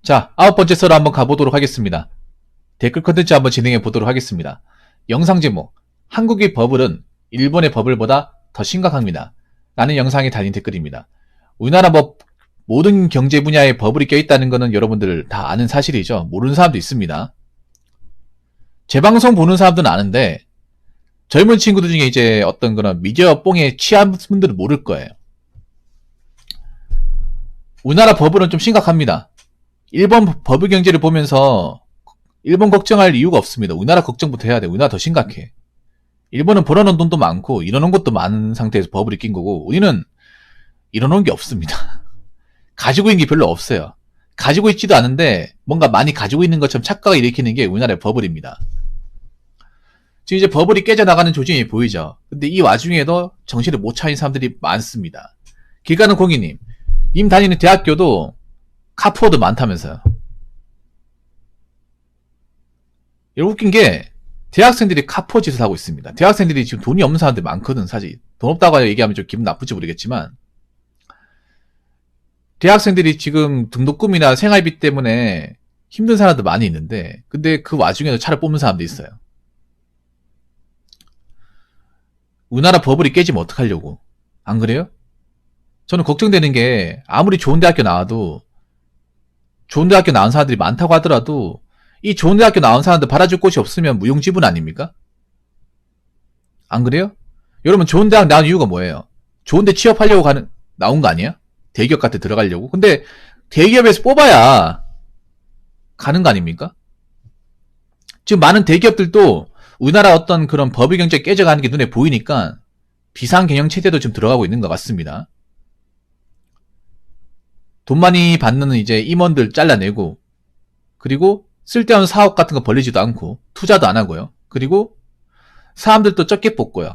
자, 9번째 썰을 한번 가보도록 하겠습니다. 댓글 컨텐츠 한번 진행해 보도록 하겠습니다. 영상 제목, 한국의 버블은 일본의 버블보다 더 심각합니다. 라는 영상에 달린 댓글입니다. 우리나라 모든 경제 분야에 버블이 껴있다는 것은 여러분들 다 아는 사실이죠. 모르는 사람도 있습니다. 제 방송 보는 사람들은 아는데 젊은 친구들 중에 이제 어떤 그런 미디어 뽕에 취한 분들은 모를 거예요. 우리나라 버블은 좀 심각합니다. 일본 버블 경제를 보면서 일본 걱정할 이유가 없습니다. 우리나라 걱정부터 해야 돼. 우리나라 더 심각해. 일본은 벌어놓은 돈도 많고 일어놓은 것도 많은 상태에서 버블이 낀 거고 우리는 일어놓은 게 없습니다. 가지고 있는 게 별로 없어요. 가지고 있지도 않은데 뭔가 많이 가지고 있는 것처럼 착각을 일으키는 게 우리나라의 버블입니다. 지금 이제 버블이 깨져나가는 조짐이 보이죠. 근데 이 와중에도 정신을 못 차린 사람들이 많습니다. 길 가는 공인님, 님 다니는 대학교도 카푸어도 많다면서요. 웃긴 게 대학생들이 카푸어 짓을 하고 있습니다. 대학생들이 지금 돈이 없는 사람들이 많거든. 사실 돈 없다고 얘기하면 좀 기분 나쁠지 모르겠지만 대학생들이 지금 등록금이나 생활비 때문에 힘든 사람도 많이 있는데 근데 그 와중에도 차를 뽑는 사람도 있어요. 우리나라 버블이 깨지면 어떡하려고. 안 그래요? 저는 걱정되는 게 아무리 좋은 대학교 나와도 좋은 대학교 나온 사람들이 많다고 하더라도 이 좋은 대학교 나온 사람들 받아줄 곳이 없으면 무용지분 아닙니까? 안 그래요? 여러분 좋은 대학 나온 이유가 뭐예요? 좋은 데 취업하려고 나온 거 아니에요? 대기업 같은 데 들어가려고? 근데 대기업에서 뽑아야 가는 거 아닙니까? 지금 많은 대기업들도 우리나라 어떤 그런 법의 경제 깨져가는 게 눈에 보이니까 비상경영 체제도 좀 들어가고 있는 것 같습니다. 돈 많이 받는 이제 임원들 잘라내고 그리고 쓸데없는 사업 같은 거 벌리지도 않고 투자도 안 하고요. 그리고 사람들도 적게 뽑고요.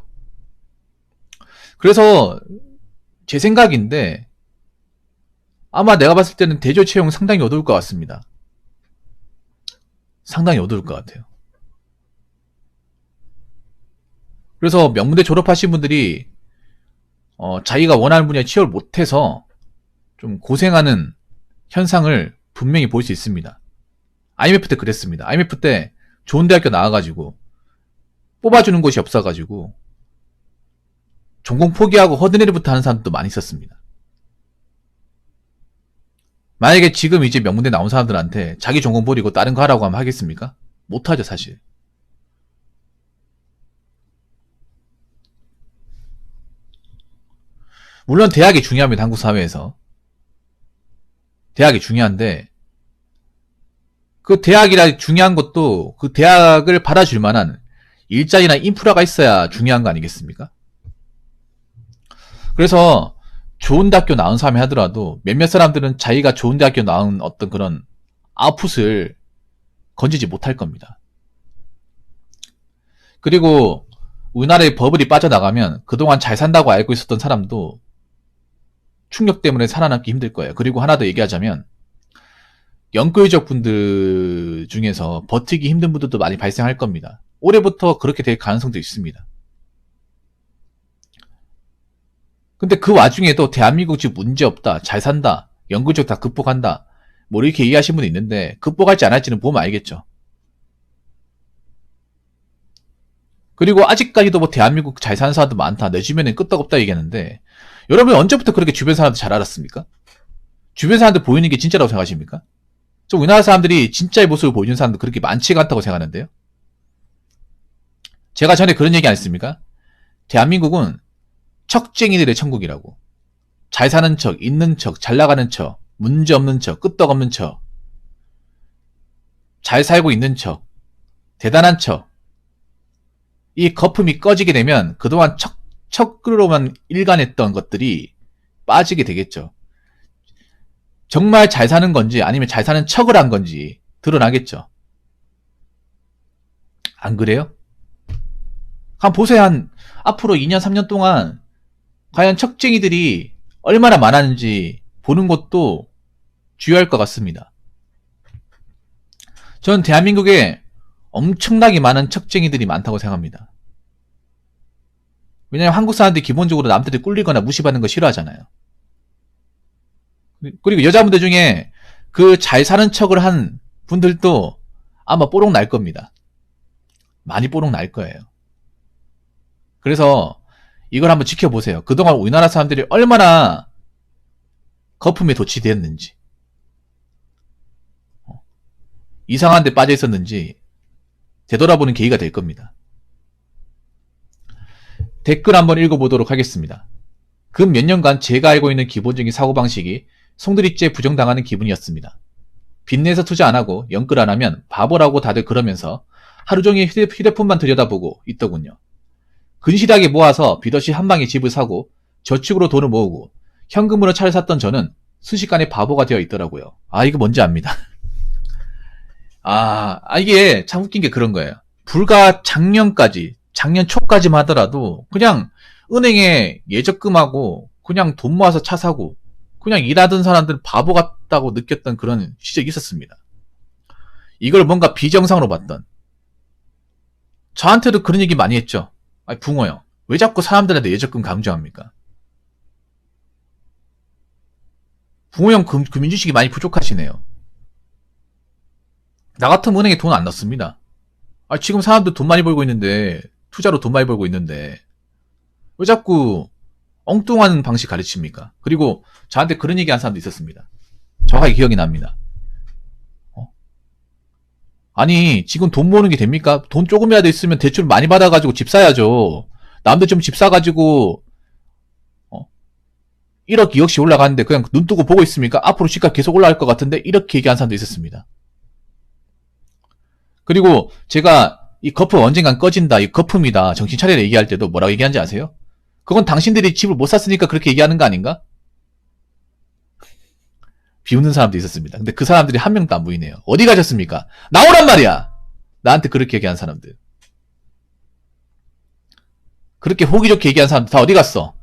그래서 제 생각인데 아마 내가 봤을 때는 대졸 채용 상당히 어려울 것 같습니다. 상당히 어려울 것 같아요. 그래서 명문대 졸업하신 분들이 자기가 원하는 분야에 취업을 못해서 좀 고생하는 현상을 분명히 볼 수 있습니다. IMF 때 그랬습니다. IMF 때 좋은 대학교 나와가지고 뽑아주는 곳이 없어가지고 전공 포기하고 허드렛부터 하는 사람도 많이 있었습니다. 만약에 지금 이제 명문대 나온 사람들한테 자기 전공 버리고 다른 거 하라고 하면 하겠습니까? 못하죠 사실. 물론 대학이 중요합니다. 한국 사회에서. 대학이 중요한데 그 대학이라 중요한 것도 그 대학을 받아줄 만한 일자리나 인프라가 있어야 중요한 거 아니겠습니까? 그래서 좋은 대학교 나온 사람이 하더라도 몇몇 사람들은 자기가 좋은 대학교 나온 어떤 그런 아웃풋을 건지지 못할 겁니다. 그리고 우리나라의 버블이 빠져나가면 그동안 잘 산다고 알고 있었던 사람도 충격 때문에 살아남기 힘들 거예요. 그리고 하나 더 얘기하자면 연끌족 분들 중에서 버티기 힘든 분들도 많이 발생할 겁니다. 올해부터 그렇게 될 가능성도 있습니다. 근데 그 와중에도 대한민국 지금 문제없다, 잘 산다, 연끌족 다 극복한다 뭐 이렇게 얘기하시는 분이 있는데 극복할지 안 할지는 보면 알겠죠. 그리고 아직까지도 뭐 대한민국 잘 사는 사람도 많다, 내 주변엔 끄떡없다 얘기하는데 여러분 언제부터 그렇게 주변 사람들 잘 알았습니까? 주변 사람들 보이는 게 진짜라고 생각하십니까? 저 우리나라 사람들이 진짜의 모습을 보여주는 사람도 그렇게 많지가 않다고 생각하는데요. 제가 전에 그런 얘기 안 했습니까? 대한민국은 척쟁이들의 천국이라고. 잘 사는 척, 있는 척, 잘 나가는 척, 문제 없는 척, 끄떡없는 척, 잘 살고 있는 척, 대단한 척. 이 거품이 꺼지게 되면 그동안 척으로만 일관했던 것들이 빠지게 되겠죠. 정말 잘 사는 건지 아니면 잘 사는 척을 한 건지 드러나겠죠. 안 그래요? 한번 보세요. 앞으로 2년 3년 동안 과연 척쟁이들이 얼마나 많았는지 보는 것도 중요할 것 같습니다. 전 대한민국에 엄청나게 많은 척쟁이들이 많다고 생각합니다. 왜냐하면 한국 사람들이 기본적으로 남들이 꿀리거나 무시받는 거 싫어하잖아요. 그리고 여자분들 중에 그 잘 사는 척을 한 분들도 아마 뽀록 날 겁니다. 많이 뽀록 날 거예요. 그래서 이걸 한번 지켜보세요. 그동안 우리나라 사람들이 얼마나 거품에 도취되었는지, 이상한 데 빠져 있었는지 되돌아보는 계기가 될 겁니다. 댓글 한번 읽어보도록 하겠습니다. 근 몇 년간 제가 알고 있는 기본적인 사고방식이 송두리째 부정당하는 기분이었습니다. 빚내서 투자 안하고 연끌 안하면 바보라고 다들 그러면서 하루종일 휴대폰만 들여다보고 있더군요. 근실하게 모아서 빚없이 한방에 집을 사고 저축으로 돈을 모으고 현금으로 차를 샀던 저는 순식간에 바보가 되어 있더라고요. 이거 뭔지 압니다. 이게 참 웃긴 게 그런 거예요. 불과 작년 초까지만 하더라도 그냥 은행에 예적금하고 그냥 돈 모아서 차 사고 그냥 일하던 사람들은 바보 같다고 느꼈던 그런 시절이 있었습니다. 이걸 뭔가 비정상으로 봤던. 저한테도 그런 얘기 많이 했죠. 붕어 형, 왜 자꾸 사람들한테 예적금 강조합니까? 붕어 형 금융지식이 많이 부족하시네요. 나 같으면 은행에 돈 안 넣습니다. 지금 사람들 돈 많이 벌고 있는데, 투자로 돈 많이 벌고 있는데 왜 자꾸 엉뚱한 방식 가르칩니까? 그리고 저한테 그런 얘기 한 사람도 있었습니다. 정확하게 기억이 납니다. 아니 지금 돈 모으는 게 됩니까? 돈 조금이라도 있으면 대출 많이 받아가지고 집 사야죠. 남들 좀 집 사가지고 1억 2억씩 올라가는데 그냥 눈 뜨고 보고 있습니까? 앞으로 집값 계속 올라갈 것 같은데 이렇게 얘기한 사람도 있었습니다. 그리고 제가 이 거품 언젠간 꺼진다, 이 거품이다, 정신 차리라 얘기할 때도 뭐라고 얘기하는지 아세요? 그건 당신들이 집을 못 샀으니까 그렇게 얘기하는 거 아닌가? 비웃는 사람도 있었습니다. 근데 그 사람들이 한 명도 안 보이네요. 어디 가셨습니까? 나오란 말이야! 나한테 그렇게 얘기한 사람들. 그렇게 호기 좋게 얘기한 사람들 다 어디 갔어?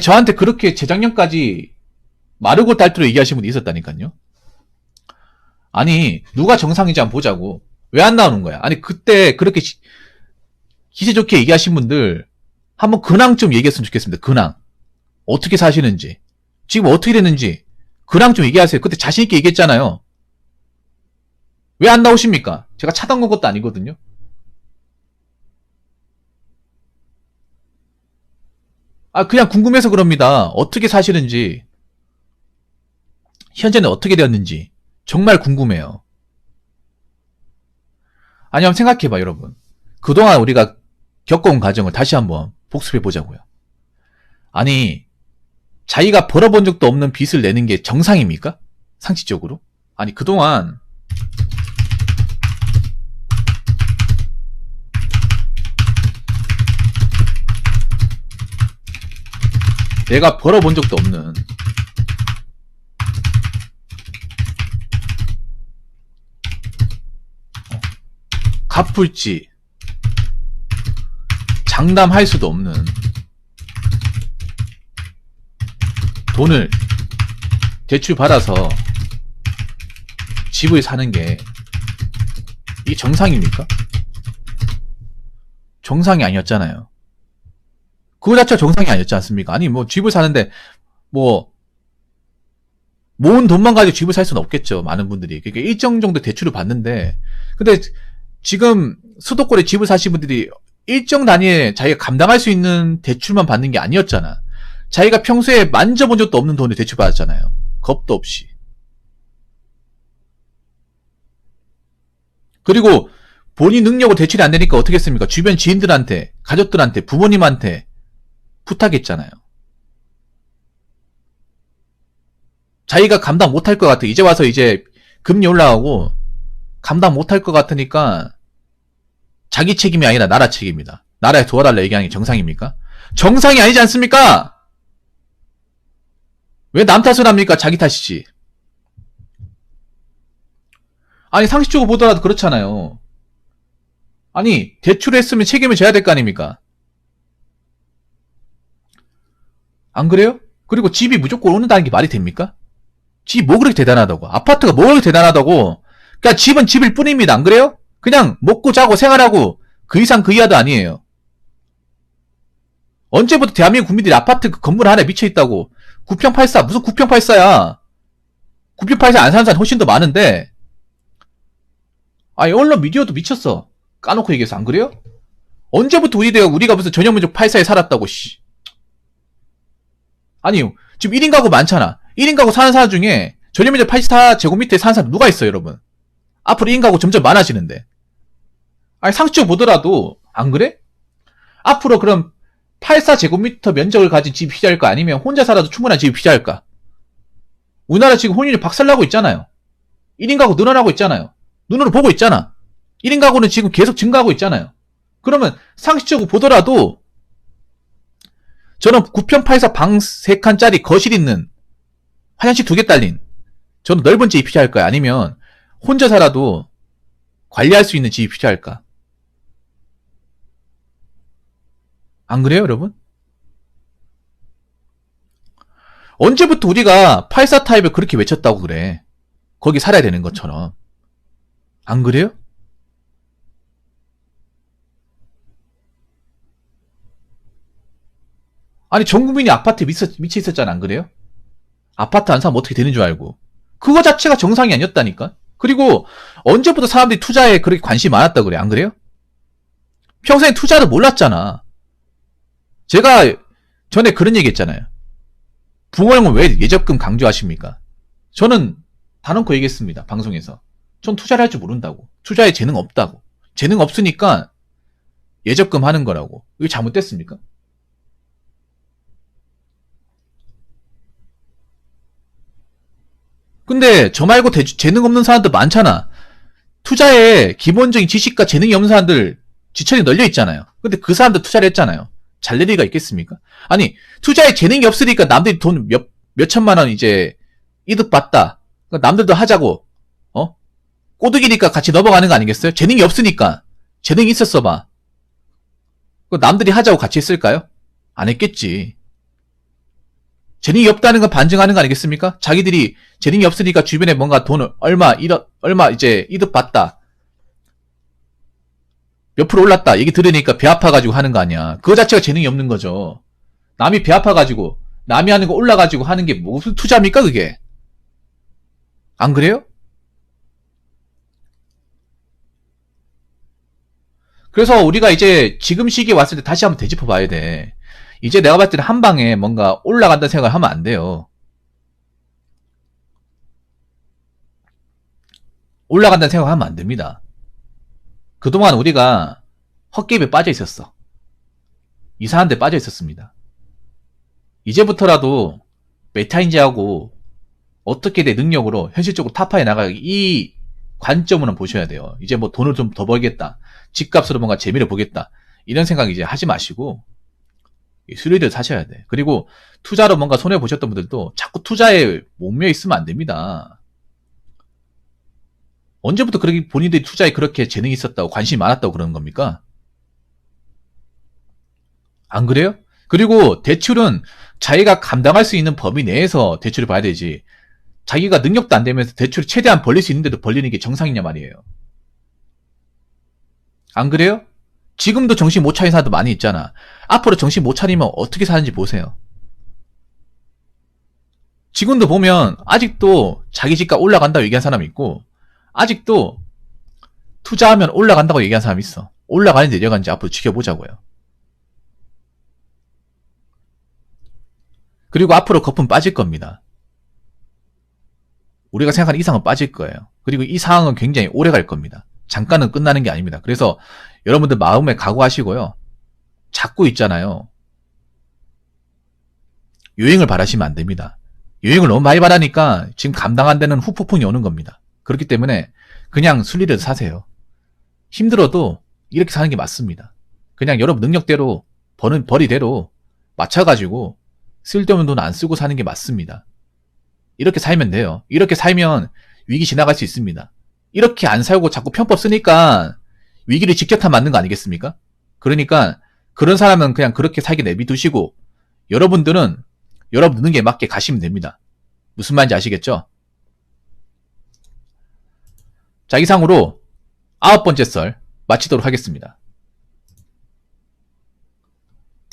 저한테 그렇게 재작년까지 마르고 딸투로 얘기하신 분이 있었다니까요. 누가 정상인지 한번 보자고. 왜 안 나오는 거야? 그때 그렇게 기세 좋게 얘기하신 분들 한번 근황 좀 얘기했으면 좋겠습니다. 근황. 어떻게 사시는지, 지금 어떻게 됐는지 근황 좀 얘기하세요. 그때 자신있게 얘기했잖아요. 왜 안 나오십니까? 제가 차단 건 것도 아니거든요. 그냥 궁금해서 그럽니다. 어떻게 사시는지, 현재는 어떻게 되었는지 정말 궁금해요. 한번 생각해봐, 여러분. 그동안 우리가 겪어온 과정을 다시 한번 복습해 보자고요. 자기가 벌어본 적도 없는 빚을 내는 게 정상입니까? 상식적으로? 그동안 내가 벌어본 적도 없는 갚을지 장담할 수도 없는 돈을 대출받아서 집을 사는 게 이게 정상입니까? 정상이 아니었잖아요. 그거 자체가 정상이 아니었지 않습니까? 집을 사는데 모은 돈만 가지고 집을 살 수는 없겠죠. 많은 분들이. 그러니까 일정 정도 대출을 받는데, 근데 지금 수도권에 집을 사신 분들이 일정 단위에 자기가 감당할 수 있는 대출만 받는 게 아니었잖아. 자기가 평소에 만져본 적도 없는 돈을 대출받았잖아요. 겁도 없이. 그리고 본인 능력으로 대출이 안 되니까 어떻게 했습니까? 주변 지인들한테, 가족들한테, 부모님한테 부탁했잖아요. 자기가 감당 못할 것 같아. 이제 와서 금리 올라가고 감당 못할 것 같으니까 자기 책임이 아니라 나라 책임이다. 나라에 도와달라 얘기하는 게 정상입니까? 정상이 아니지 않습니까? 왜 남 탓을 합니까? 자기 탓이지. 상식적으로 보더라도 그렇잖아요. 대출을 했으면 책임을 져야 될 거 아닙니까? 안 그래요? 그리고 집이 무조건 오는다는 게 말이 됩니까? 집이 뭐 그렇게 대단하다고? 아파트가 뭐 그렇게 대단하다고? 그러니까 집은 집일 뿐입니다. 안 그래요? 그냥 먹고 자고 생활하고 그 이상 그 이하도 아니에요. 언제부터 대한민국 국민들이 아파트 그 건물 하나에 미쳐있다고. 9평8사 무슨 9평8사야. 9평8사 안 사는 사람 훨씬 더 많은데. 아니 언론 미디어도 미쳤어. 까놓고 얘기해서. 안 그래요? 언제부터 우리가 무슨 전형민족 8사에 살았다고. 씨. 아니 지금 1인 가구 많잖아. 1인 가구 사는 사람 중에 전형민족 84제곱미터에 사는 사람 누가 있어요, 여러분? 앞으로 1인 가구 점점 많아지는데. 아니 상식적으로 보더라도 안 그래? 앞으로 그럼 84제곱미터 면적을 가진 집이 필요할까? 아니면 혼자 살아도 충분한 집이 필요할까? 우리나라 지금 혼인율 박살나고 있잖아요. 1인 가구 늘어나고 있잖아요. 눈으로 보고 있잖아. 1인 가구는 지금 계속 증가하고 있잖아요. 그러면 상식적으로 보더라도 저는 9평 8사 방 3칸짜리 거실 있는 화장실 2개 딸린 저는 넓은 집이 필요할까요? 아니면 혼자 살아도 관리할 수 있는 집이 필요할까? 안 그래요, 여러분? 언제부터 우리가 84 타입을 그렇게 외쳤다고 그래? 거기 살아야 되는 것처럼. 안 그래요? 아니, 전 국민이 아파트에 미쳐 있었잖아, 안 그래요? 아파트 안 사면 어떻게 되는 줄 알고. 그거 자체가 정상이 아니었다니까? 그리고 언제부터 사람들이 투자에 그렇게 관심이 많았다 그래, 안 그래요? 평생 투자를 몰랐잖아. 제가 전에 그런 얘기 했잖아요. 붕어형은 왜 예적금 강조하십니까? 저는 단언코 얘기했습니다. 방송에서. 전 투자를 할 줄 모른다고. 투자에 재능 없다고. 재능 없으니까 예적금 하는 거라고. 이게 잘못됐습니까? 근데 저 말고 재능 없는 사람들 많잖아. 투자에 기본적인 지식과 재능이 없는 사람들 지천이 널려 있잖아요. 근데 그 사람들 투자를 했잖아요. 잘 될 리가 있겠습니까? 아니, 투자에 재능이 없으니까 남들이 돈 몇 천만 원 이제 이득 봤다. 그러니까 남들도 하자고, 꼬드기니까 같이 넘어가는 거 아니겠어요? 재능이 없으니까. 재능이 있었어 봐. 남들이 하자고 같이 했을까요? 안 했겠지. 재능이 없다는 건 반증하는 거 아니겠습니까? 자기들이 재능이 없으니까 주변에 뭔가 돈을 얼마 이제 이득 봤다. 몇 프로 올랐다. 얘기 들으니까 배 아파가지고 하는 거 아니야. 그거 자체가 재능이 없는 거죠. 남이 배 아파가지고, 남이 하는 거 올라가지고 하는 게 무슨 투자입니까, 그게? 안 그래요? 그래서 우리가 이제 지금 시기에 왔을 때 다시 한번 되짚어 봐야 돼. 이제 내가 봤을 때는 한 방에 뭔가 올라간다는 생각을 하면 안 돼요. 올라간다는 생각을 하면 안 됩니다. 그동안 우리가 헛개입에 빠져 있었어. 이상한 데 빠져 있었습니다. 이제부터라도 메타인지하고 어떻게 내 능력으로 현실적으로 타파해 나가기 이 관점으로 보셔야 돼요. 이제 뭐 돈을 좀 더 벌겠다. 집값으로 뭔가 재미를 보겠다. 이런 생각 이제 하지 마시고 수리를 사셔야 돼. 그리고 투자로 뭔가 손해 보셨던 분들도 자꾸 투자에 목매여 있으면 안 됩니다. 언제부터 그렇게 본인들이 투자에 그렇게 재능이 있었다고 관심이 많았다고 그러는 겁니까? 안 그래요? 그리고 대출은 자기가 감당할 수 있는 범위 내에서 대출을 봐야 되지. 자기가 능력도 안 되면서 대출을 최대한 벌릴 수 있는데도 벌리는 게 정상이냐 말이에요. 안 그래요? 지금도 정신 못 차린 사람도 많이 있잖아. 앞으로 정신 못 차리면 어떻게 사는지 보세요. 지금도 보면 아직도 자기 집값 올라간다고 얘기한 사람이 있고 아직도 투자하면 올라간다고 얘기한 사람이 있어. 올라가는지 내려가는지 앞으로 지켜보자고요. 그리고 앞으로 거품 빠질 겁니다. 우리가 생각하는 이상은 빠질 거예요. 그리고 이 상황은 굉장히 오래 갈 겁니다. 잠깐은 끝나는 게 아닙니다. 그래서 여러분들 마음에 각오하시고요. 잡고 있잖아요. 요행을 바라시면 안 됩니다. 요행을 너무 많이 바라니까 지금 감당 안 되는 후폭풍이 오는 겁니다. 그렇기 때문에 그냥 순리를 사세요. 힘들어도 이렇게 사는 게 맞습니다. 그냥 여러분 능력대로 버는 벌이대로 맞춰가지고 쓸데없는 돈 안 쓰고 사는 게 맞습니다. 이렇게 살면 돼요. 이렇게 살면 위기 지나갈 수 있습니다. 이렇게 안 살고 자꾸 편법 쓰니까 위기를 직접탄 맞는 거 아니겠습니까? 그러니까 그런 사람은 그냥 그렇게 살게 내비두시고 여러분들은 여러분 능력에 맞게 가시면 됩니다. 무슨 말인지 아시겠죠? 자, 이상으로 9번째 썰 마치도록 하겠습니다.